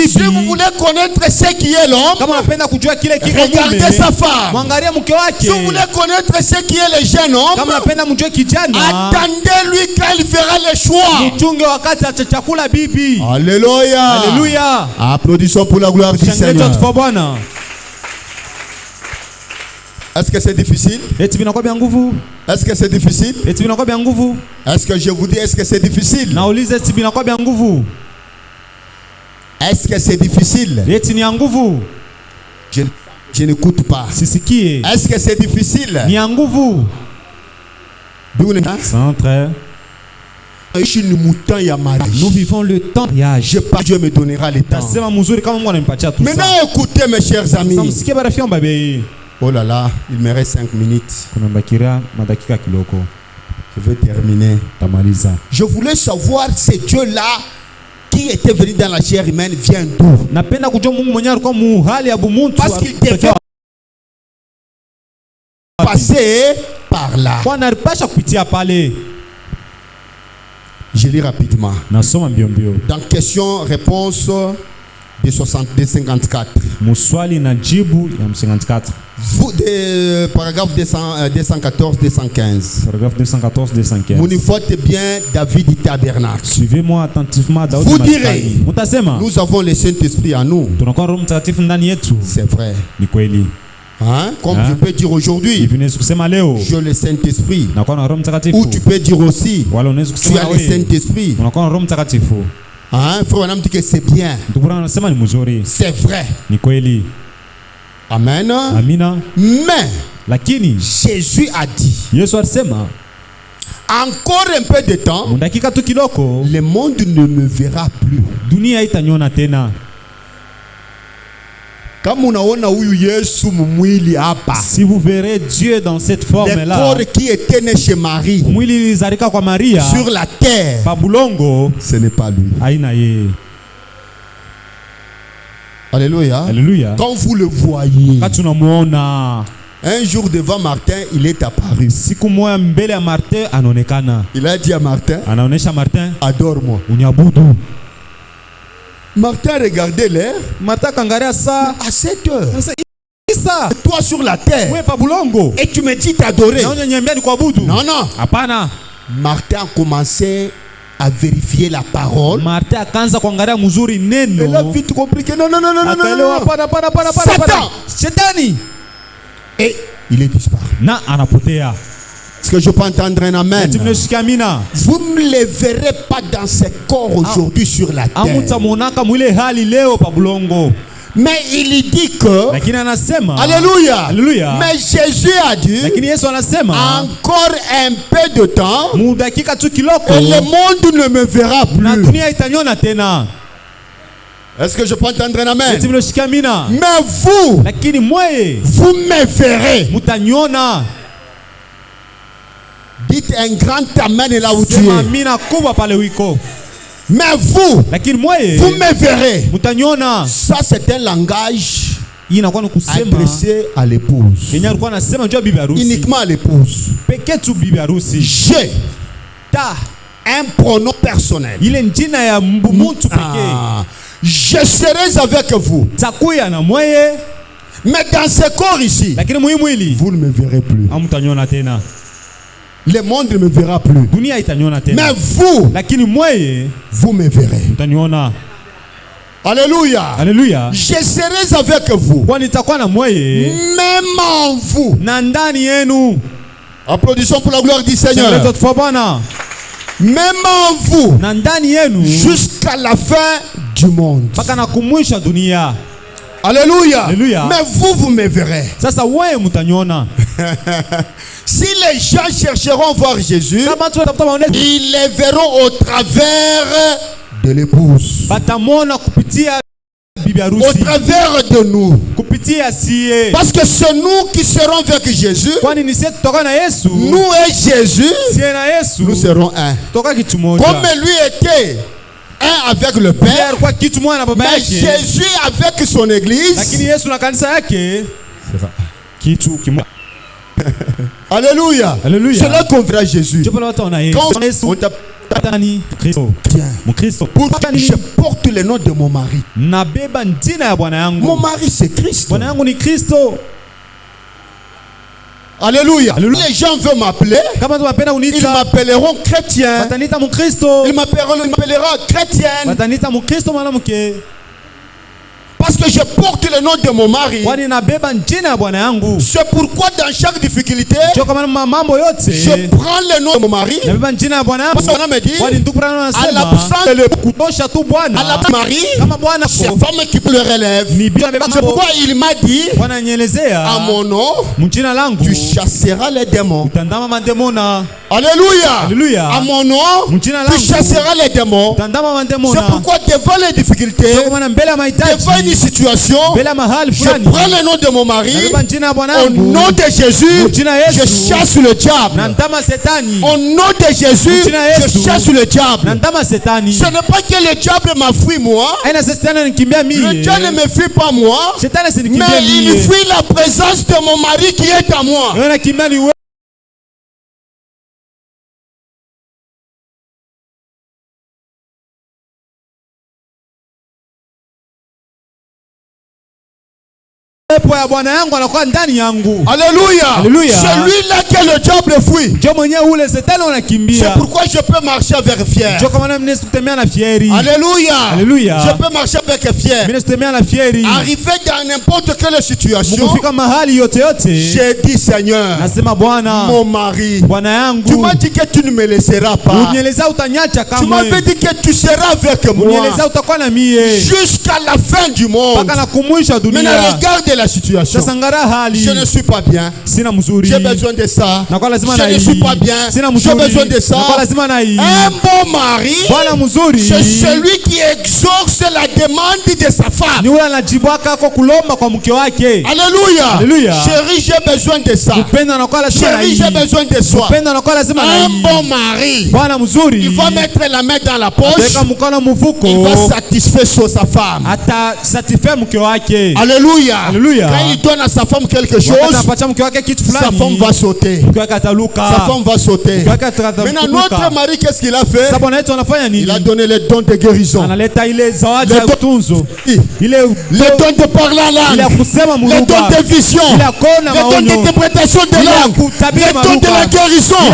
Si vous voulez connaître ce qui est l'homme, regardez sa femme. Si vous voulez connaître ce qui est le jeune homme, attendez-lui quand il fera le choix. Alléluia. Alléluia. Applaudissons pour la gloire du Seigneur. Est-ce que c'est difficile? Est-ce que c'est difficile? Est-ce que je vous dis, est-ce que c'est difficile? Est-ce que c'est difficile? Je n'écoute pas. Est-ce que c'est difficile? Nous vivons le temps. Dieu me donnera le temps. Maintenant écoutez mes chers amis. Oh là là, il me reste 5 minutes. Je vais terminer. Je voulais savoir ce Dieu-là qui était venu dans la chair humaine vient d'où? Parce qu'il devait passer par là. Je lis rapidement. Dans question-réponse de 54. Vous, paragraphe 214-215. Paragraphe 214-215. Vous écoutez bien David du tabernacle. Suivez-moi attentivement. Vous direz, nous avons le Saint-Esprit en nous. C'est vrai. Hein? Comme je peux dire aujourd'hui, je le Saint-Esprit. Ou tu peux dire aussi, tu as le Saint-Esprit. Hein? Frère Wanam dit que c'est bien. C'est vrai. Amen. Mais Jésus a dit, encore un peu de temps, le monde ne me verra plus. Si vous verrez Dieu dans cette forme-là, le corps qui était né chez Marie sur la terre, ce n'est pas lui. Alléluia. Alléluia. Quand vous le voyez, un jour devant Martin, il est apparu. Il a dit à Martin, adore-moi. Martin regardait l'air. À 7 heures. Toi sur la terre. Et tu me dis t'adorer. Non, non. Martin a commencé à vérifier la parole. Il a vite compris que non. Satan. Et il est disparu. Est-ce que je peux entendre un amen? Vous ne le verrez pas dans ce corps aujourd'hui sur la terre. Mais il dit que Alléluia. Mais Jésus a dit encore un peu de temps et le monde ne me verra plus. Est-ce que je peux entendre un amen? Mais vous me verrez. Dites un grand amen là où tu es. Mais vous me verrez. Ça c'est un langage adressé à l'épouse. Uniquement à l'épouse. J'ai un pronom personnel. Je serai avec vous. Mais dans ce corps ici, vous ne me verrez plus. Le monde ne me verra plus. Mais vous me verrez. Alléluia. Alléluia. Je serai avec vous. Même en vous. Applaudissons pour la gloire du Seigneur. Même en vous. Jusqu'à la fin du monde. Alléluia. Alléluia. Mais vous me verrez. Si les gens chercheront voir Jésus, ils les verront au travers de l'épouse. Au travers de nous. Parce que c'est nous qui serons avec Jésus. Nous et Jésus, nous serons un. Comme lui était un avec le Père, mais Jésus avec son église. Alléluia. Alléluia. C'est là qu'on verra Jésus. Quand Pourquoi je porte le nom de mon mari? Mon mari c'est Christ. Alléluia. Les gens veulent m'appeler. Ils m'appelleront chrétien. Ils m'appelleront chrétienne. Parce que je porte le nom de mon mari. C'est pourquoi dans chaque difficulté, je prends le nom de mon mari. On me dit, à l'absence de l'absence mari, c'est la femme qui le relève. C'est pourquoi il m'a dit, à mon nom, tu chasseras les démons. Alléluia. À mon nom, tu chasseras les démons. C'est pourquoi devant les difficultés, devant une situation, je prends le nom de mon mari. Au nom de Jésus, je chasse le diable. Au nom de Jésus, je chasse le diable. Ce n'est pas que le diable m'a fui moi. Le diable ne me fuit pas moi, mais il fuit la présence de mon mari qui est à moi. Alléluia. C'est lui-là que le diable fuit. C'est pourquoi je peux marcher avec fier. Alléluia. Je peux marcher avec fier. Arriver dans n'importe quelle situation, j'ai dit Seigneur, mon mari, tu m'as dit que tu ne me laisseras pas. Tu m'avais dit que tu seras avec moi jusqu'à la fin du monde. Maintenant regarde la situation. Je ne suis pas bien. J'ai besoin de ça. Je ne suis pas bien. J'ai besoin de ça. Un bon mari, c'est celui qui exauce la demande de sa femme. Alléluia. Chérie, j'ai besoin de ça. Chérie, j'ai besoin de soi. Un bon mari, il va mettre la main dans la poche. Il va satisfaire sa femme. Alléluia. Quand il donne à sa femme quelque chose, sa femme va sauter. Sa femme va sauter. Maintenant, notre mari, qu'est-ce qu'il a fait? Il a donné les dons de guérison, les dons de parler en langue, les dons de vision, les dons d'interprétation de langue, les dons de la guérison.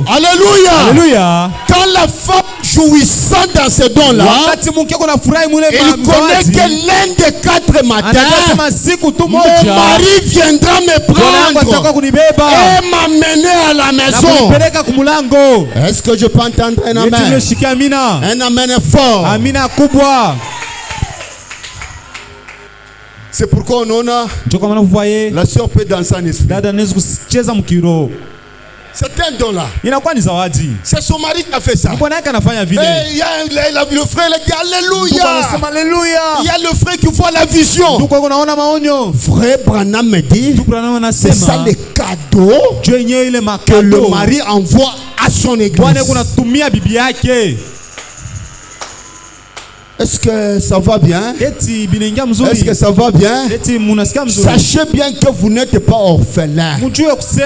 Alléluia. Quand la femme jouissant dans ces dons-là, il connaît que l'un des 4 matins, mon mari viendra me prendre et m'amener à la maison. Est-ce que je peux entendre un amen? Un amen fort. C'est pourquoi on a la sœur peut danser en esprit. C'est un don là. C'est son mari qui a fait ça. Il y a le frère qui dit Alléluia. Il y a le frère qui voit la vision. Frère Branham me dit, c'est ça le cadeau que le mari envoie à son église. Est-ce que ça va bien? Est-ce que ça va bien? Sachez bien que vous n'êtes pas orphelin. Lui-même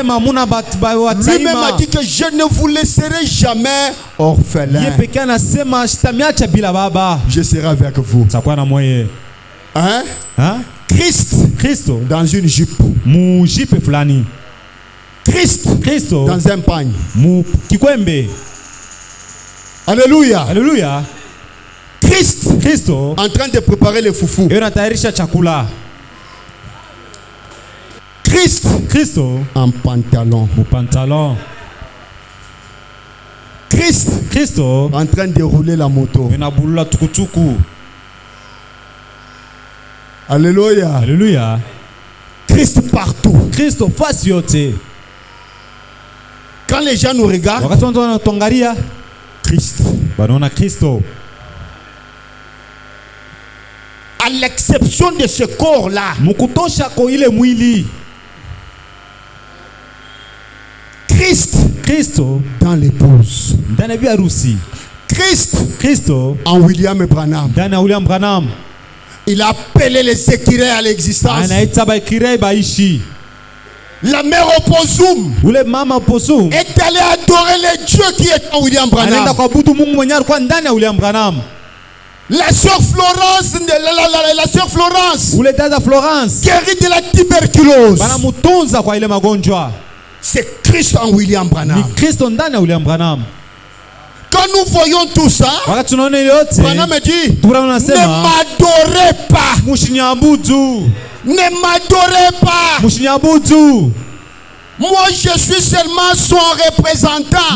a dit que je ne vous laisserai jamais orphelin. Je serai avec vous. Hein? Christ dans une jupe. Christ dans un pagne. Alléluia. Christ en train de préparer les foufous. Christ en pantalon. Christ en train de rouler la moto. Alléluia. Christ partout. Quand les gens nous regardent, Christ. À l'exception de ce corps-là, Christ dans l'épouse. Christ en William Branham. Il a appelé les écureuils à l'existence. La mère Opossum ule mama Opossum est allée adorer le Dieu qui est en William Branham. Anaenda kuabudu Mungu mwenye alikuwa ndani ya William Branham. La sœur Florence, la sœur Florence, ule dada Florence guérie de la tuberculose. Banamutunza kwa ile magonjwa. C'est Christ en William Branham. Ni Kristo ndani ya William Branham. Quand nous voyons tout ça, Branham me dit, ne m'adorez pas. Ne m'adorez pas. Moi, je suis seulement son représentant. À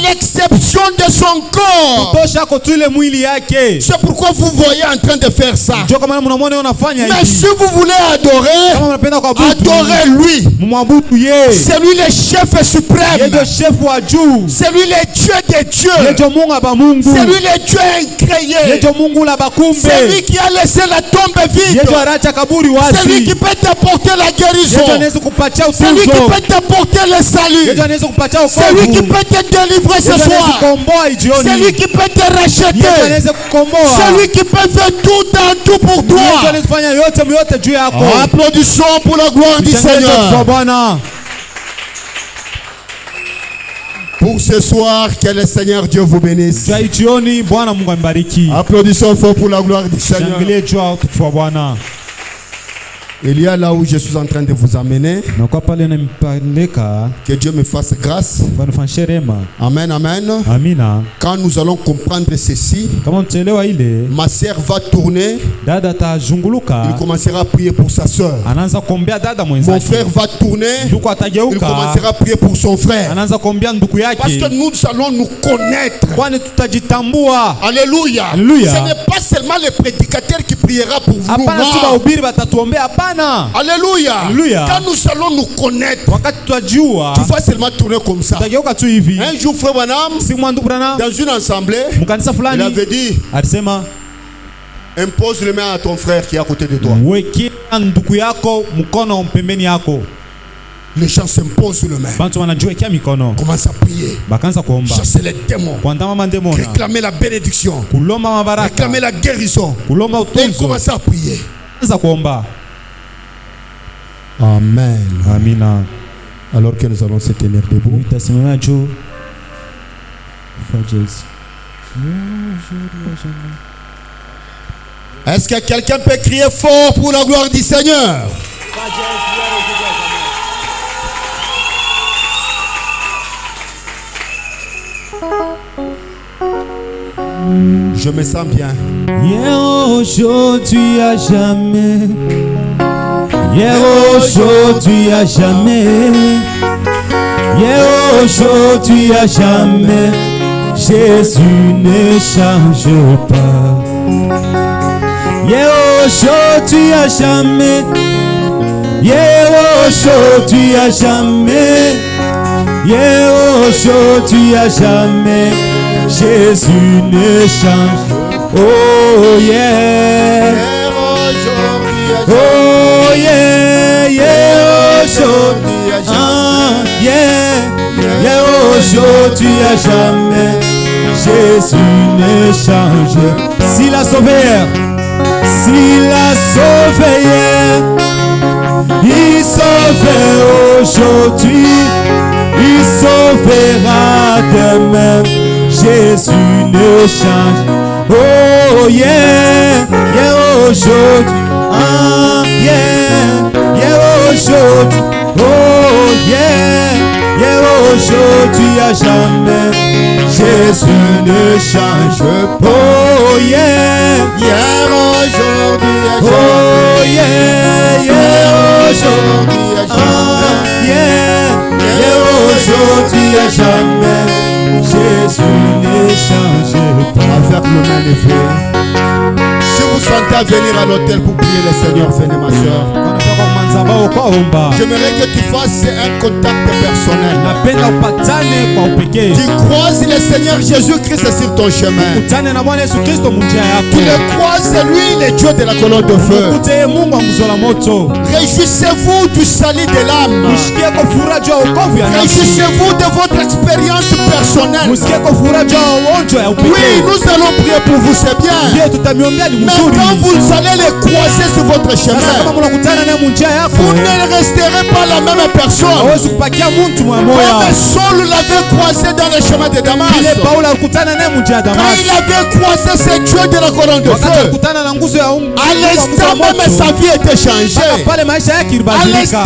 l'exception de son corps. C'est pourquoi vous voyez en train de faire ça. Mais si vous voulez adorer, adorez-lui. C'est lui le chef suprême. C'est lui le Dieu des dieux. C'est lui le Dieu incréé. C'est lui qui a laissé la tombe vide. C'est lui qui peut t'apporter la guérison. C'est lui qui peut t'apporter le salut. C'est lui qui peut te délivrer ce soir. C'est lui qui peut te racheter. C'est lui qui peut faire tout en tout pour toi. Applaudissons pour la gloire du Seigneur. Pour ce soir, que le Seigneur Dieu vous bénisse. Applaudissons fort pour la gloire du Seigneur. Il y a là où je suis en train de vous amener. Que Dieu me fasse grâce. Amen, amen. Quand nous allons comprendre ceci, ma sœur va tourner. Il commencera à prier pour sa sœur. Mon frère va tourner. Il commencera à prier pour son frère. Parce que nous allons nous connaître. Alléluia. Ce n'est pas seulement le prédicateur qui priera pour vous. Alléluia. Quand nous allons nous connaître, tu vas seulement tourner comme ça. Un jour, frère Branham, dans une assemblée, il avait dit, impose le main à ton frère qui est à côté de toi. Les gens s'imposent le main. Commence à prier. Chasser les démons. Réclamer la bénédiction. Réclamer la guérison. Et commencer à prier. Amen. Amina. Alors que nous allons se tenir debout. Est-ce que quelqu'un peut crier fort pour la gloire du Seigneur? Je me sens bien. Hier, aujourd'hui, à jamais. Hier, aujourd'hui, à jamais. Hier, aujourd'hui, à jamais. Jésus ne change pas. Hier, aujourd'hui, à jamais. Hier, aujourd'hui, à jamais. Hier, aujourd'hui, à jamais. Jésus ne change. Oh yeah. Oh yeah, yeah, aujourd'hui à jamais. Yeah, aujourd'hui à jamais. Jésus ne change. S'il a sauvé hier, il sauve aujourd'hui, il sauvera demain. Jésus ne change. Oh yeah, yeah, aujourd'hui. Aujourd'hui, oh yeah, aujourd'hui à jamais, Jésus ne change pas. Oh yeah, aujourd'hui à jamais. Oh yeah, aujourd'hui à jamais. Aujourd'hui à jamais, Jésus ne change pas. Avec le même effet. Si vous sentez à venir à l'hôtel pour prier le Seigneur, venez ma soeur. J'aimerais que tu fasses un contact personnel. Tu croises le Seigneur Jésus-Christ sur ton chemin. Tu le croises, c'est lui le Dieu de la colonne de feu. Réjouissez-vous du salut de l'âme. Réjouissez-vous de votre expérience personnelle. Oui, nous allons prier pour vous, c'est bien. Mais quand vous allez les croiser sur votre chemin, vous ne resterez pas la même personne. Comme Saul l'avait croisé dans le chemin de Damas. Quand il avait croisé ce Dieu de la colonne de feu, à l'instant même sa vie était changée. À l'instant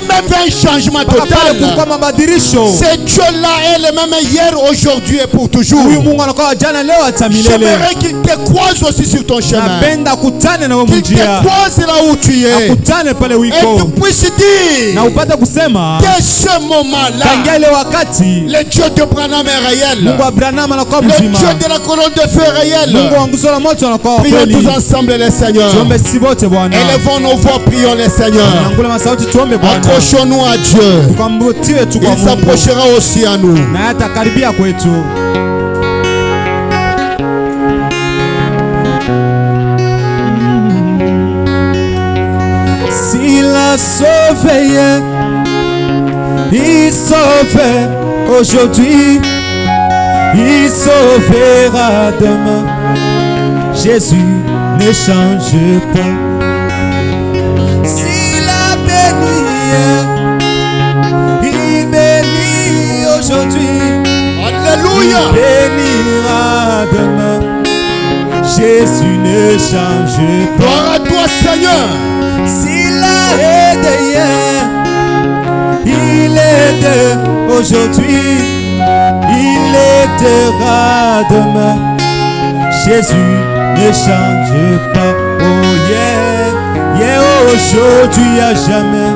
même un changement total. Ce Dieu-là est le même hier, aujourd'hui et pour toujours. J'aimerais qu'il te croise aussi sur ton chemin. Qu'il te croise là où tu es. Et tu puisses dire dès ce moment-là, le Dieu de Branham est réel. Le Dieu de la colonne de feu est réel. Prions tous ensemble les seigneurs. Élevons nos voix, prions les seigneurs. Approchons-nous à Dieu. Il s'approchera aussi à nous. S'il a sauvé hier, il sauve aujourd'hui, il sauvera demain. Jésus ne change pas. Il bénit aujourd'hui. Alléluia. Il bénira demain. Jésus ne change pas. Gloire à toi, Seigneur. S'il a aidé hier, il aide aujourd'hui. Il aidera demain. Jésus ne change pas. Oh yeah, yeah, aujourd'hui à jamais.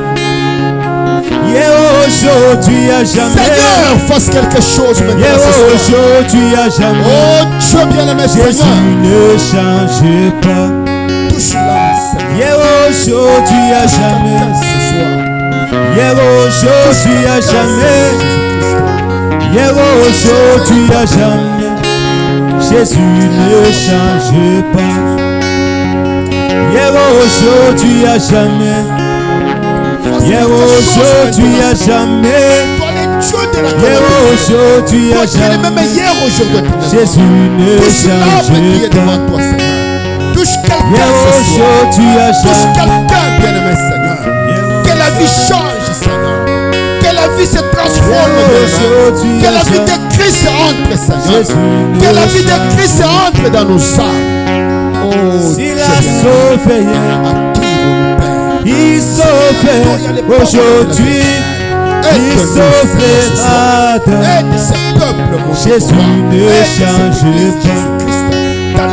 Aujourd'hui à jamais. Seigneur, fasse quelque chose maintenant. Aujourd'hui à jamais. Oh Dieu bien-aimé, Seigneur. Jésus ne change pas. Touche l'âme, Seigneur. Aujourd'hui à jamais. Aujourd'hui à jamais. Aujourd'hui à jamais. Jésus ne change pas. Aujourd'hui à jamais. Aujourd'hui à jamais. Aujourd'hui à jamais. Jésus ne change pas. Touche quelqu'un aujourd'hui à jamais. Touche quelqu'un, bien-aimé Seigneur. Que la vie change, Seigneur. Que la vie se transforme. Que la vie de Christ entre, Seigneur. Que la vie de Christ entre dans nos âmes. Oh, s'il a sauvé il sauve aujourd'hui, il sauvera demain. Jésus ne change pas.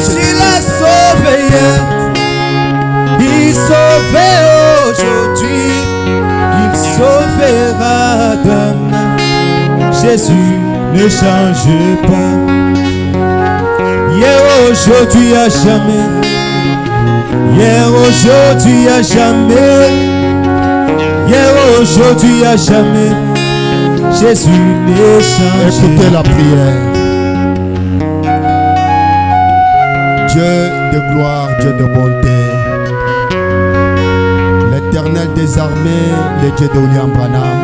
S'il a sauvé hier, il sauve aujourd'hui, il sauvera demain. Jésus ne change pas. Hier, aujourd'hui, à jamais. Hier, aujourd'hui, à jamais. Hier, aujourd'hui, à jamais. Jésus ne change. Écoutez la prière. Dieu de gloire, Dieu de bonté, l'Éternel des armées, le Dieu de William Branham.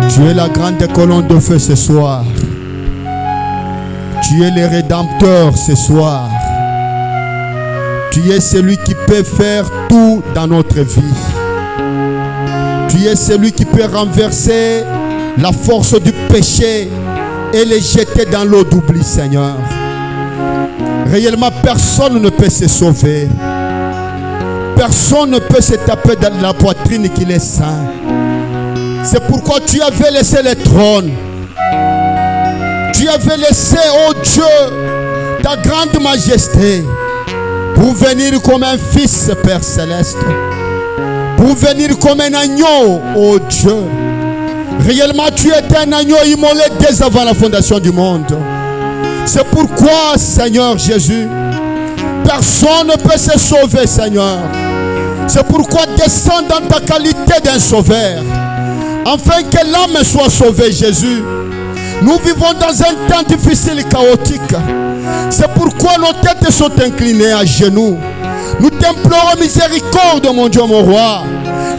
Tu es la grande colonne de feu ce soir. Tu es le Rédempteur ce soir. Tu es celui qui peut faire tout dans notre vie. Tu es celui qui peut renverser la force du péché et les jeter dans l'eau d'oubli, Seigneur. Réellement, personne ne peut se sauver. Personne ne peut se taper dans la poitrine qu'il est saint. C'est pourquoi tu avais laissé le trône. Tu avais laissé, oh Dieu, ta grande majesté pour venir comme un fils, Père Céleste. Pour venir comme un agneau, oh Dieu. Réellement, tu étais un agneau immolé dès avant la fondation du monde. C'est pourquoi, Seigneur Jésus, personne ne peut se sauver, Seigneur. C'est pourquoi descends dans ta qualité d'un sauveur, afin que l'âme soit sauvée, Jésus. Nous vivons dans un temps difficile et chaotique. C'est pourquoi nos têtes sont inclinées à genoux. Nous t'implorons miséricorde, mon Dieu, mon roi.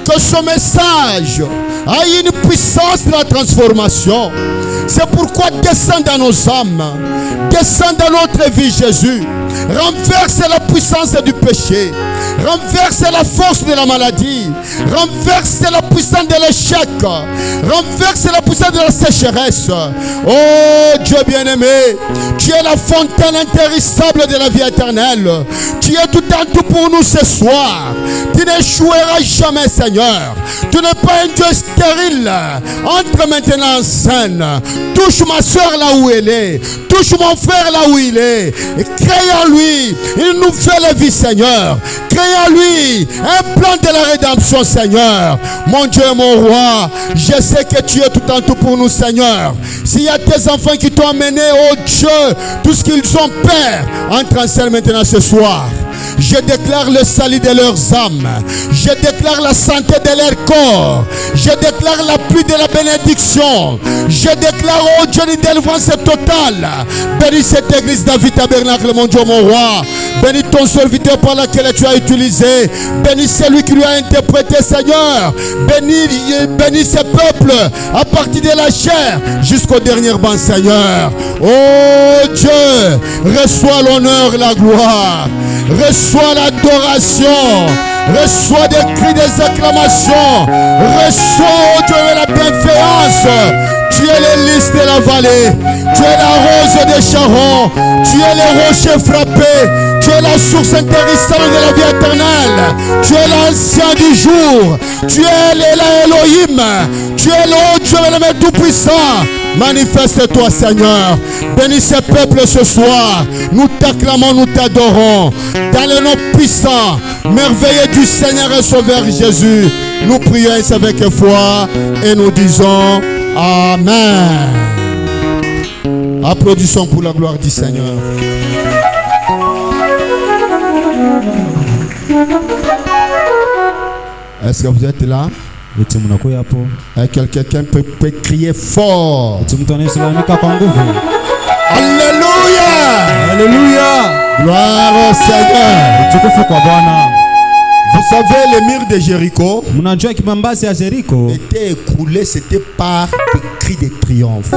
Que ce message ait une puissance de la transformation. C'est pourquoi descends dans nos âmes, descends dans notre vie, Jésus. Renverse la puissance du péché, renverse la force de la maladie, renverse la puissance de l'échec, renverse la puissance de la sécheresse. Oh Dieu bien-aimé, tu es la fontaine intarissable de la vie éternelle. Tu es tout en tout pour nous ce soir. Tu n'échoueras jamais, Seigneur. Tu n'es pas un Dieu stérile. Entre maintenant en scène. Touche ma soeur là où elle est. Touche mon frère là où il est. Et crée en lui une nouvelle vie, Seigneur. Crée en lui un plan de la rédemption, Seigneur. Mon Dieu et mon roi, je sais que tu es tout en tout pour nous, Seigneur. S'il y a tes enfants qui t'ont amené, oh Dieu, tout ce qu'ils ont, Père, entre en scène maintenant ce soir. Je déclare le salut de leurs âmes. Je déclare la santé de leur corps. Je déclare la pluie de la bénédiction. Je déclare, oh Dieu, une délivrance totale. Bénis cette église David Tabernacle, mon Dieu, mon roi. Bénis ton serviteur par laquelle tu as utilisé. Bénis celui qui lui a interprété, Seigneur. Bénis ce peuple à partir de la chair jusqu'au dernier banc, Seigneur. Oh Dieu, reçois l'honneur, la gloire. Reçois l'adoration. Reçois des cris, des acclamations. Reçois, oh Dieu, la bienveillance. Tu es les lys de la vallée. Tu es la rose des Charons. Tu es les rochers frappés. Tu es la source intéressante de la vie éternelle. Tu es l'ancien du jour. Tu es l'Elohim. Tu es le Dieu, le tout-puissant. Manifeste-toi, Seigneur. Bénis ce peuple ce soir. Nous t'acclamons, nous t'adorons. Dans le nom puissant, merveilleux du Seigneur et Sauveur Jésus, nous prions avec foi et nous disons Amen. Applaudissons pour la gloire du Seigneur. Est-ce que vous êtes là? Quelqu'un peut crier fort. Alléluia. Alléluia. Gloire au Seigneur. Vous savez, les murs de Jéricho étaient écroulés, c'était par des cris de triomphe.